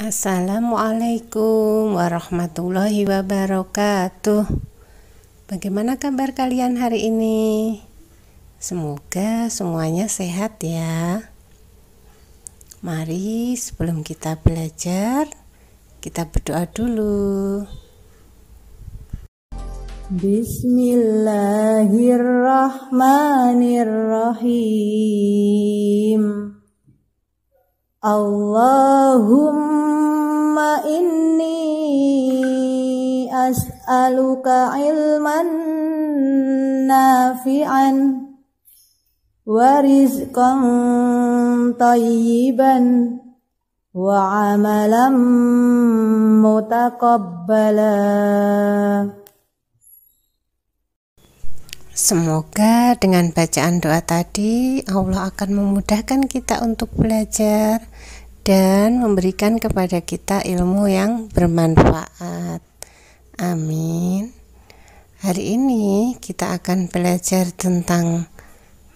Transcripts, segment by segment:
Assalamualaikum warahmatullahi wabarakatuh. Bagaimana kabar kalian hari ini? Semoga semuanya sehat ya. Mari sebelum kita belajar, kita berdoa dulu. Bismillahirrahmanirrahim. Allahumma inni as'aluka ilman nafi'an wa rizqan tayyiban wa amalan mutaqabbala. Semoga dengan bacaan doa tadi Allah akan memudahkan kita untuk belajar dan memberikan kepada kita ilmu yang bermanfaat. Amin. Hari ini kita akan belajar tentang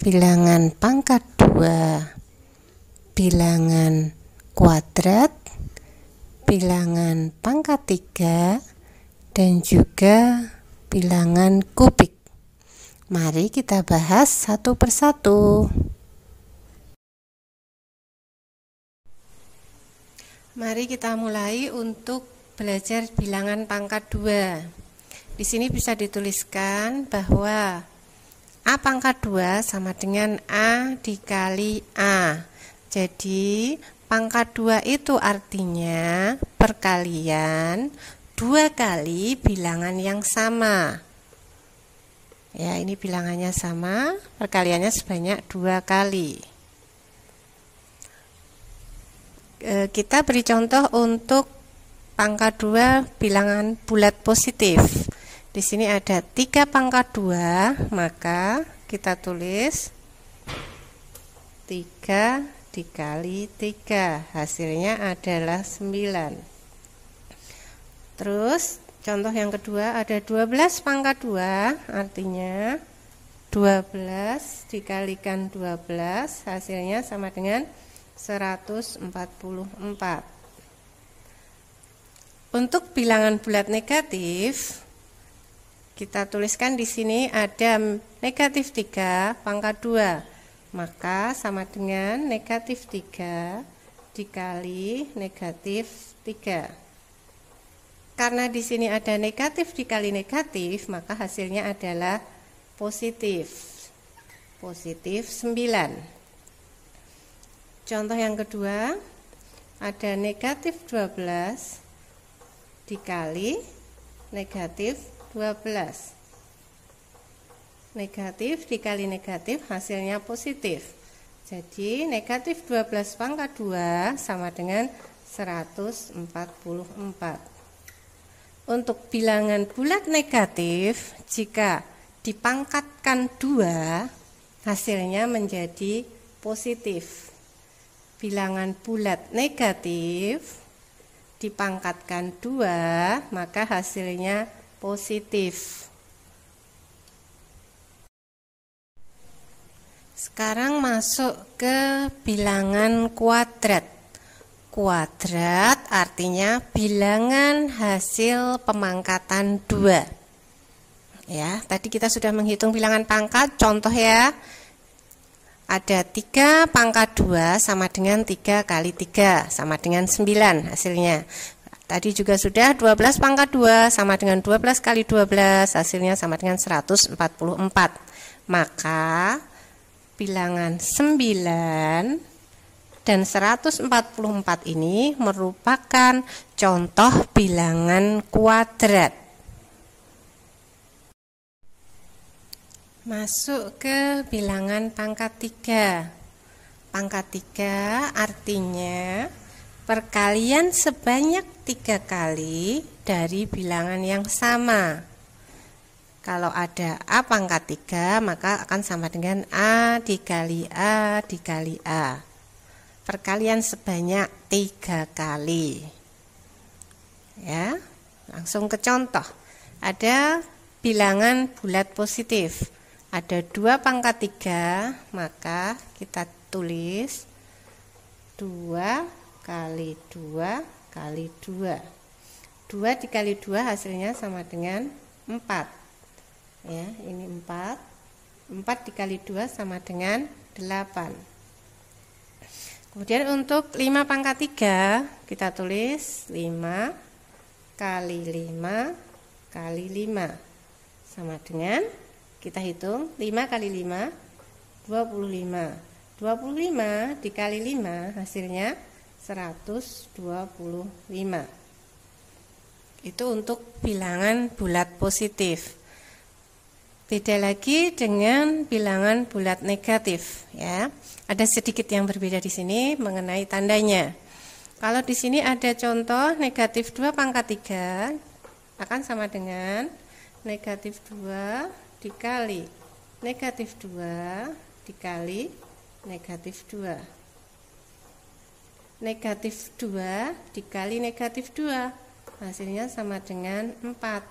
bilangan pangkat 2, bilangan kuadrat, bilangan pangkat 3, dan juga bilangan kubik. Mari kita bahas satu persatu. Mari kita mulai untuk belajar bilangan pangkat 2. Di sini bisa dituliskan bahwa A pangkat 2 sama dengan A dikali A. Jadi pangkat 2 itu artinya perkalian 2 kali bilangan yang sama. Ya, ini bilangannya sama, perkaliannya sebanyak 2 kali. Kita beri contoh untuk pangkat 2 bilangan bulat positif. Di sini ada 3 pangkat 2, maka kita tulis 3 dikali 3, hasilnya adalah 9. Terus contoh yang kedua ada 12 pangkat 2, artinya 12 dikalikan 12, hasilnya sama dengan 144. Untuk bilangan bulat negatif, kita tuliskan di sini ada negatif 3 pangkat 2, maka sama dengan negatif 3 dikali negatif 3. Karena di sini ada negatif dikali negatif, maka hasilnya adalah positif. Positif 9. Contoh yang kedua, ada negatif 12 dikali negatif 12. Negatif dikali negatif hasilnya positif. Jadi negatif 12 pangkat 2 sama dengan 144. Untuk bilangan bulat negatif, jika dipangkatkan 2, hasilnya menjadi positif. Bilangan bulat negatif dipangkatkan 2, maka hasilnya positif. Sekarang masuk ke bilangan kuadrat. Kuadrat artinya bilangan hasil pemangkatan 2. Ya, tadi kita sudah menghitung bilangan pangkat, contoh ya. Ada 3 pangkat 2 sama dengan 3 kali 3, sama dengan 9 hasilnya. Tadi juga sudah 12 pangkat 2 sama dengan 12 kali 12, hasilnya sama dengan 144. Maka bilangan 9 dan 144 ini merupakan contoh bilangan kuadrat. Masuk ke bilangan pangkat 3. Pangkat 3 artinya perkalian sebanyak 3 kali dari bilangan yang sama. Kalau ada A pangkat 3, maka akan sama dengan A dikali A dikali A. Perkalian sebanyak 3 kali. Ya, langsung ke contoh. Ada bilangan bulat positif. Ada 2 pangkat 3, maka kita tulis 2 kali 2 kali 2. 2 dikali 2 hasilnya sama dengan 4. Ya, ini 4. 4 dikali 2 sama dengan 8. Kemudian untuk 5 pangkat 3 kita tulis 5 kali 5 kali 5 sama dengan, kita hitung 5 kali 5 25. 25 dikali 5 hasilnya 125. Itu untuk bilangan bulat positif. Beda lagi dengan bilangan bulat negatif, ya. Ada sedikit yang berbeda di sini mengenai tandanya. Kalau di sini ada contoh negatif 2 pangkat 3 akan sama dengan negatif 2 dikali negatif 2 dikali negatif 2. Negatif 2 dikali negatif 2 hasilnya sama dengan 4.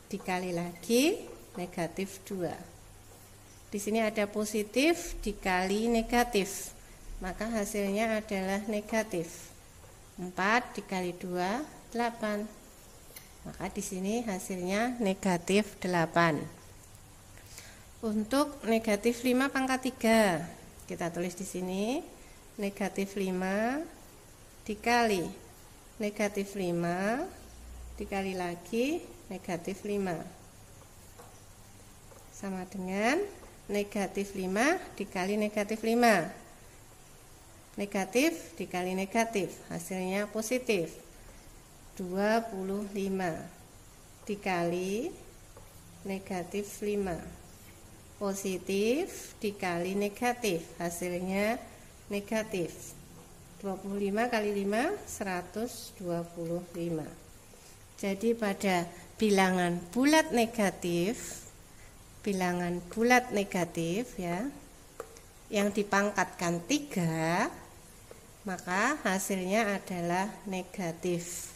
Dikali lagi negatif 2. Di sini ada positif dikali negatif, maka hasilnya adalah negatif. 4 dikali 2 8. Maka di sini hasilnya negatif 8. Untuk negatif 5 pangkat 3 kita tulis di sini negatif 5 dikali negatif 5 dikali lagi negatif 5 sama dengan negatif 5 dikali negatif 5. Negatif dikali negatif hasilnya positif 25 dikali negatif 5. Positif dikali negatif hasilnya negatif. 25 kali 5 125. Jadi pada bilangan bulat negatif ya, yang dipangkatkan 3, maka hasilnya adalah negatif.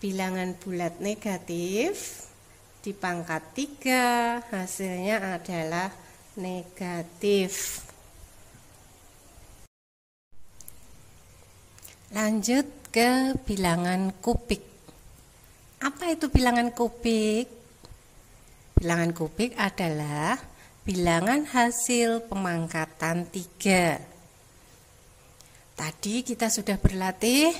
Bilangan bulat negatif dipangkat 3 hasilnya adalah negatif. Lanjut ke bilangan kubik. Apa itu bilangan kubik? Bilangan kubik adalah bilangan hasil pemangkatan 3. Tadi kita sudah berlatih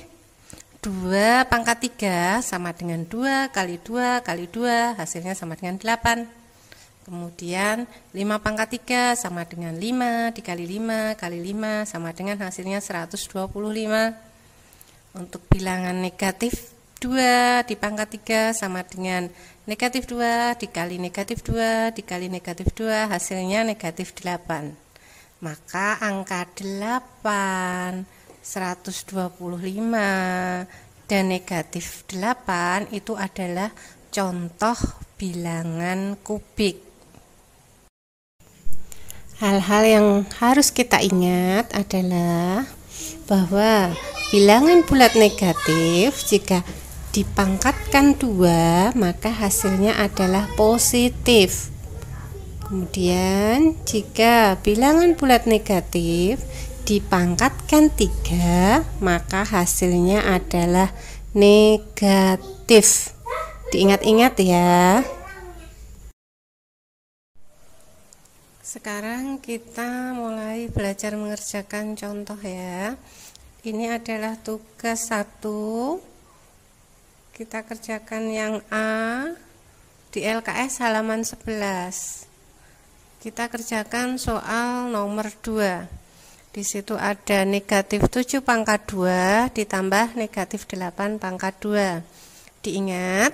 2 pangkat 3 sama dengan 2 kali 2 kali 2 hasilnya sama dengan 8. Kemudian 5 pangkat 3 sama dengan 5 dikali 5 kali 5 sama dengan hasilnya 125. Untuk bilangan negatif 2 di pangkat 3 sama dengan negatif 2 dikali negatif 2 dikali negatif 2 hasilnya negatif 8. Maka angka 8, 125 dan negatif 8 itu adalah contoh bilangan kubik. Hal-hal yang harus kita ingat adalah bahwa bilangan bulat negatif jika dipangkatkan 2 maka hasilnya adalah positif. Kemudian jika bilangan bulat negatif dipangkatkan 3 maka hasilnya adalah negatif. Diingat-ingat ya. Sekarang kita mulai belajar mengerjakan contoh ya. Ini adalah tugas 1. Kita kerjakan yang A di LKS halaman 11. Kita kerjakan soal nomor 2. Di situ ada negatif 7 pangkat 2 ditambah negatif 8 pangkat 2. Diingat,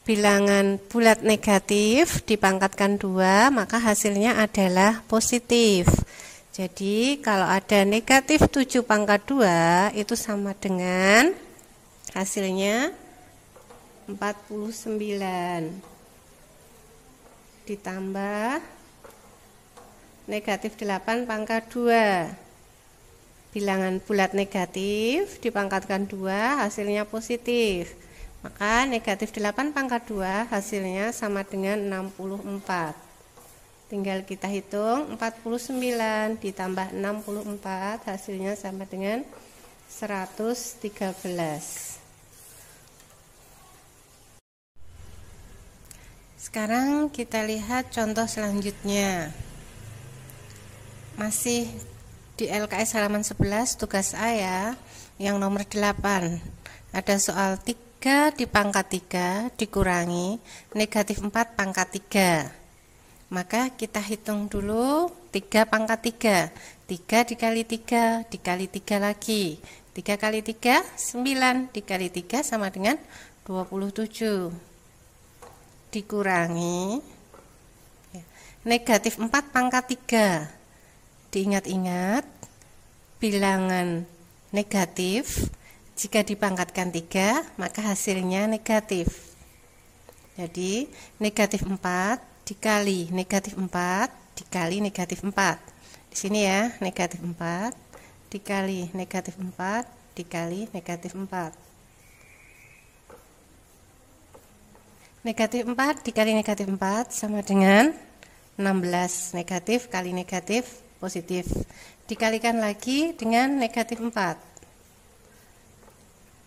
bilangan bulat negatif dipangkatkan 2 maka hasilnya adalah positif. Jadi kalau ada negatif 7 pangkat 2 itu sama dengan hasilnya 49 ditambah negatif 8 pangkat 2. Bilangan bulat negatif dipangkatkan 2 hasilnya positif. Maka negatif 8 pangkat 2 hasilnya sama dengan 64. Tinggal kita hitung 49 ditambah 64 hasilnya sama dengan 113. Sekarang kita lihat contoh selanjutnya. Masih di LKS halaman 11 tugas A ya, yang nomor 8. Ada soal 3 di pangkat 3 dikurangi negatif 4 pangkat 3. Maka kita hitung dulu 3 pangkat 3. 3 dikali 3 dikali 3 lagi. 3 kali 3 9 dikali 3 sama dengan 27. Dikurangi negatif 4 pangkat 3. Diingat-ingat, bilangan negatif jika dipangkatkan 3 maka hasilnya negatif. Jadi negatif 4 dikali negatif 4 dikali negatif 4. Di sini ya, negatif 4 dikali negatif 4 dikali negatif 4. Negatif 4 dikali negatif 4 sama dengan 16. Negatif kali negatif positif. Dikalikan lagi dengan negatif 4.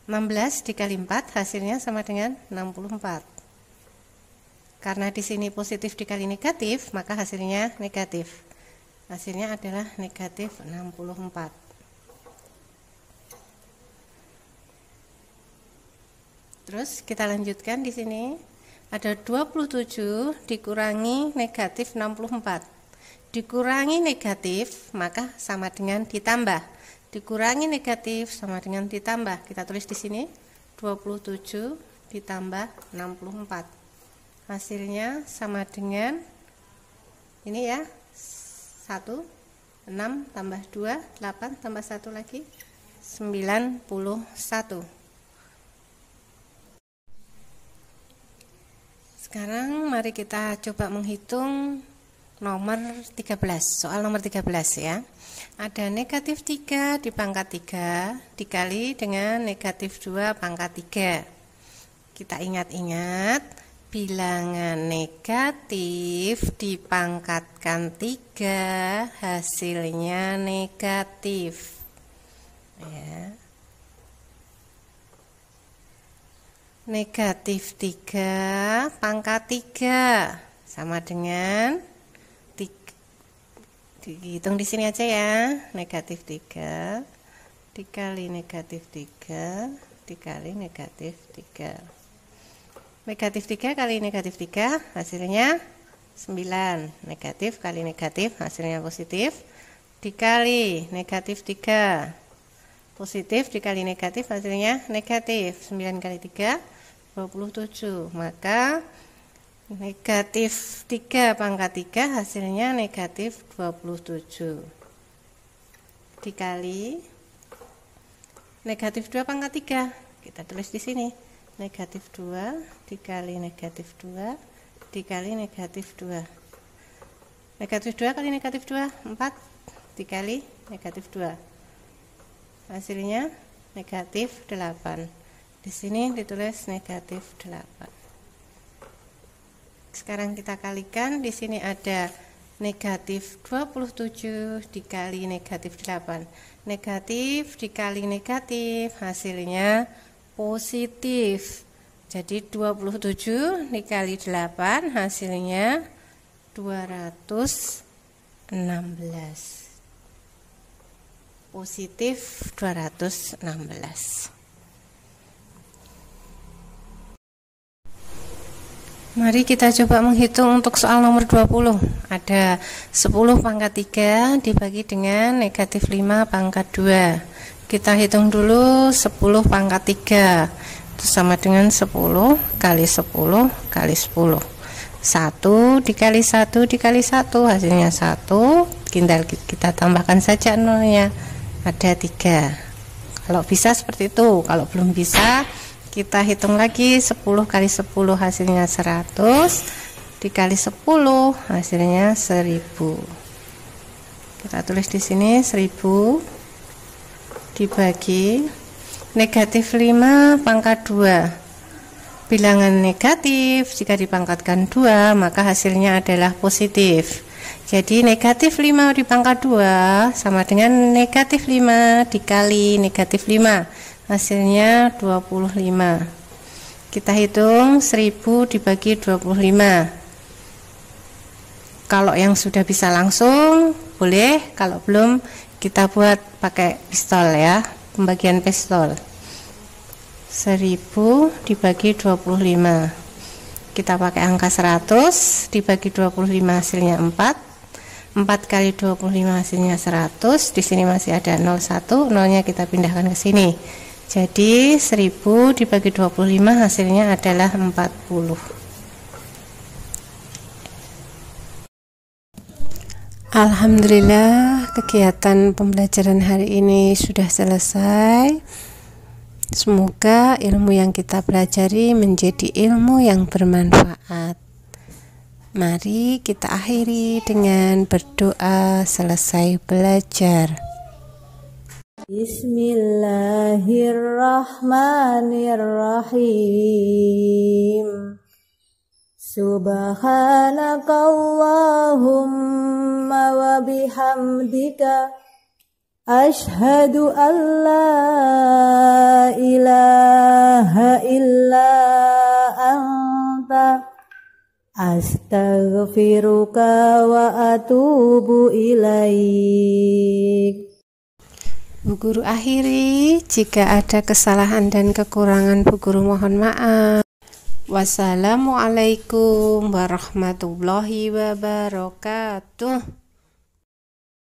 16 dikali 4 hasilnya sama dengan 64. Karena di sini positif dikali negatif, maka hasilnya negatif. Hasilnya adalah negatif 64. Terus kita lanjutkan di sini. Ada 27 dikurangi negatif 64. Dikurangi negatif maka sama dengan ditambah. Dikurangi negatif sama dengan ditambah. Kita tulis di sini 27 ditambah 64. Hasilnya sama dengan ini ya, 1 6 tambah 2 8 tambah 1 lagi 91. Sekarang mari kita coba menghitung nomor 13, soal nomor 13 ya. Ada negatif 3 di pangkat 3 dikali dengan negatif 2 pangkat 3. Kita ingat-ingat, bilangan negatif dipangkatkan 3 hasilnya negatif ya. Negatif 3 pangkat 3 sama dengan dihitung di sini aja ya, negatif 3 dikali negatif 3 dikali negatif 3. Negatif 3 kali negatif 3 hasilnya 9. Negatif kali negatif hasilnya positif, dikali negatif 3 positif dikali negatif hasilnya negatif. 9 kali 3 27. Maka negatif 3 pangkat 3 hasilnya negatif 27. Dikali negatif 2 pangkat 3. Kita tulis di sini. Negatif 2 dikali negatif 2 dikali negatif 2. Negatif 2 kali negatif 2 4 dikali negatif 2. Hasilnya negatif 8. Di sini ditulis negatif 8. Sekarang kita kalikan, di sini ada negatif 27 dikali negatif 8. Negatif dikali negatif hasilnya positif. Jadi 27 dikali 8 hasilnya 216. Positif 216. Mari kita coba menghitung untuk soal nomor 20. Ada 10 pangkat 3 dibagi dengan negatif 5 pangkat 2. Kita hitung dulu 10 pangkat 3. Itu sama dengan 10 kali 10 kali 10. 1 dikali 1 dikali 1 hasilnya 1. Tinggal kita tambahkan saja nolnya. Ada 3. Kalau bisa seperti itu. Kalau belum bisa, kita hitung lagi 10 kali 10 hasilnya 100 dikali 10 hasilnya 1000. Kita tulis di sini 1000 dibagi negatif 5 pangkat 2. Bilangan negatif jika dipangkatkan 2 maka hasilnya adalah positif. Jadi negatif 5 di pangkat 2 sama dengan negatif 5 dikali negatif 5, hasilnya 25. Kita hitung 1000 dibagi 25. Kalau yang sudah bisa langsung boleh, kalau belum kita buat pakai pistol ya, pembagian pistol. 1000 dibagi 25. Kita pakai angka 100 dibagi 25 hasilnya 4. 4 kali 25 hasilnya 100. Di sini masih ada 01, nolnya kita pindahkan ke sini. Jadi 1000 dibagi 25 hasilnya adalah 40. Alhamdulillah, kegiatan pembelajaran hari ini sudah selesai. Semoga ilmu yang kita pelajari menjadi ilmu yang bermanfaat. Mari kita akhiri dengan berdoa selesai belajar. Bismillahirrahmanirrahim. Subhanakallahumma wa bihamdika asyhadu an la ilaha illa anta astaghfiruka wa atubu ilaik. Bu Guru akhiri, jika ada kesalahan dan kekurangan Bu Guru mohon maaf. Wassalamualaikum warahmatullahi wabarakatuh.